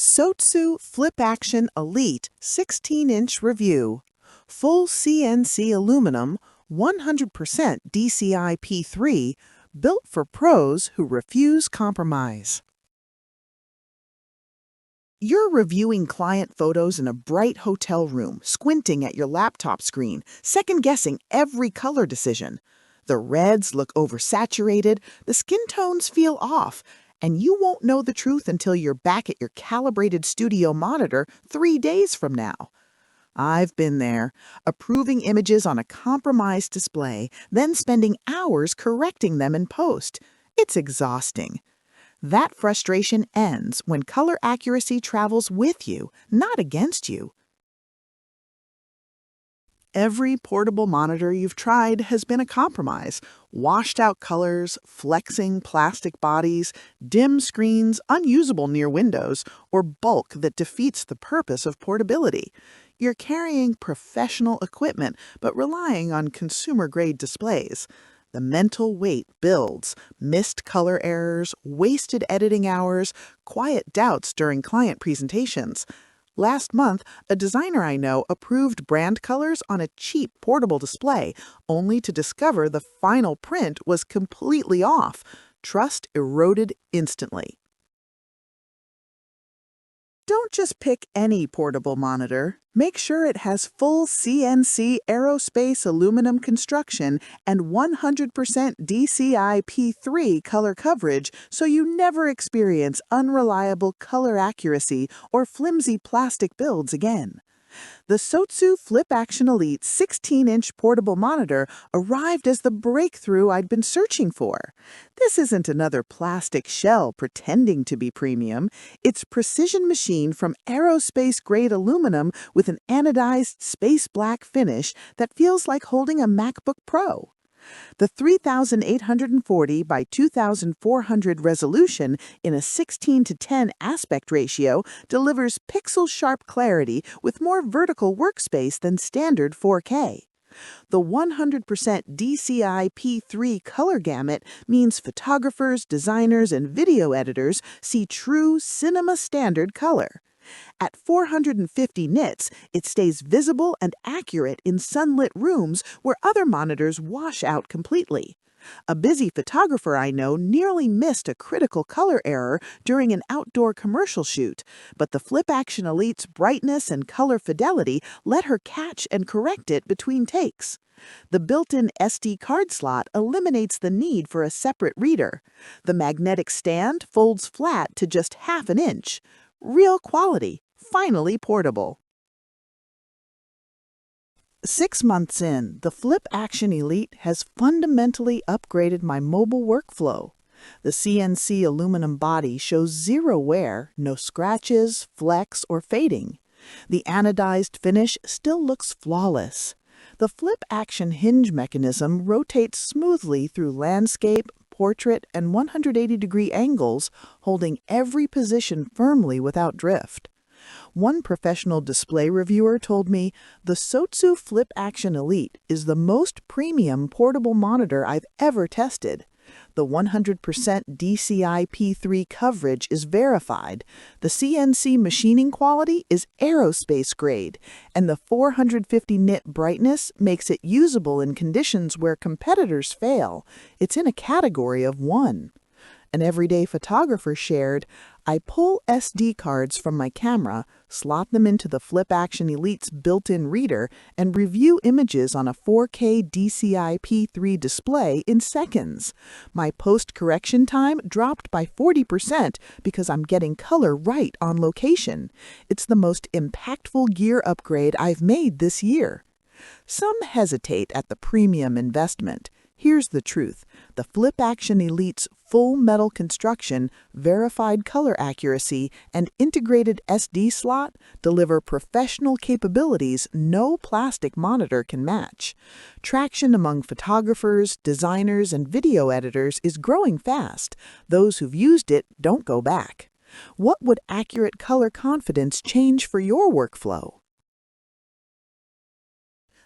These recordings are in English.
SOTSU FlipAction Elite 16-inch review. Full CNC aluminum, 100% DCI-P3, built for pros who refuse compromise. You're reviewing client photos in a bright hotel room, squinting at your laptop screen, second-guessing every color decision. The reds look oversaturated, the skin tones feel off, and you won't know the truth until you're back at your calibrated studio monitor 3 days from now. I've been there, approving images on a compromised display, then spending hours correcting them in post. It's exhausting. That frustration ends when color accuracy travels with you, not against you. Every portable monitor you've tried has been a compromise. Washed out colors, flexing plastic bodies, dim screens unusable near windows, or bulk that defeats the purpose of portability. You're carrying professional equipment but relying on consumer-grade displays. The mental weight builds, missed color errors, wasted editing hours, quiet doubts during client presentations. Last month, a designer I know approved brand colors on a cheap portable display, only to discover the final print was completely off. Trust eroded instantly. Don't just pick any portable monitor. Make sure it has full CNC aerospace aluminum construction and 100% DCI-P3 color coverage so you never experience unreliable color accuracy or flimsy plastic builds again. The SOTSU FlipAction Elite 16-inch portable monitor arrived as the breakthrough I'd been searching for. This isn't another plastic shell pretending to be premium. It's precision machined from aerospace-grade aluminum with an anodized space black finish that feels like holding a MacBook Pro. The 3840 by 2400 resolution in a 16:10 aspect ratio delivers pixel-sharp clarity with more vertical workspace than standard 4K. The 100% DCI-P3 color gamut means photographers, designers, and video editors see true cinema-standard color. At 450 nits, it stays visible and accurate in sunlit rooms where other monitors wash out completely. A busy photographer I know nearly missed a critical color error during an outdoor commercial shoot, but the FlipAction Elite's brightness and color fidelity let her catch and correct it between takes. The built-in SD card slot eliminates the need for a separate reader. The magnetic stand folds flat to just ½ an inch. Real quality, finally portable. 6 months in, the FlipAction Elite has fundamentally upgraded my mobile workflow. The CNC aluminum body shows zero wear, no scratches, flecks, or fading. The anodized finish still looks flawless. The FlipAction hinge mechanism rotates smoothly through landscape, portrait, and 180-degree angles, holding every position firmly without drift. One professional display reviewer told me, "The SOTSU FlipAction Elite is the most premium portable monitor I've ever tested. The 100% DCI-P3 coverage is verified, the CNC machining quality is aerospace grade, and the 450 nit brightness makes it usable in conditions where competitors fail. It's in a category of 1. An everyday photographer shared, "I pull SD cards from my camera, slot them into the FlipAction Elite's built-in reader, and review images on a 4K DCI-P3 display in seconds. My post-correction time dropped by 40% because I'm getting color right on location. It's the most impactful gear upgrade I've made this year." Some hesitate at the premium investment. Here's the truth. The FlipAction Elite's full metal construction, verified color accuracy, and integrated SD slot deliver professional capabilities no plastic monitor can match. Traction among photographers, designers, and video editors is growing fast. Those who've used it don't go back. What would accurate color confidence change for your workflow?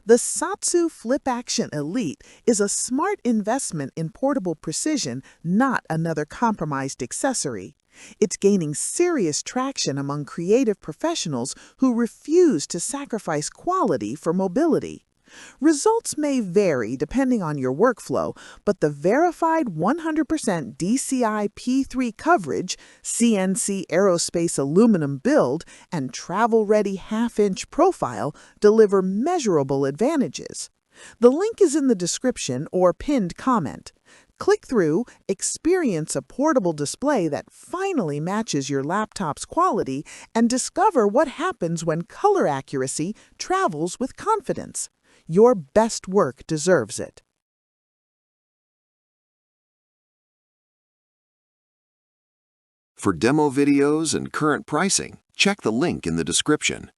The SOTSU FlipAction Elite is a smart investment in portable precision, not another compromised accessory. It's gaining serious traction among creative professionals who refuse to sacrifice quality for mobility. Results may vary depending on your workflow, but the verified 100% DCI-P3 coverage, CNC aerospace aluminum build, and travel-ready half-inch profile deliver measurable advantages. The link is in the description or pinned comment. Click through, experience a portable display that finally matches your laptop's quality, and discover what happens when color accuracy travels with confidence. Your best work deserves it. For demo videos and current pricing, check the link in the description.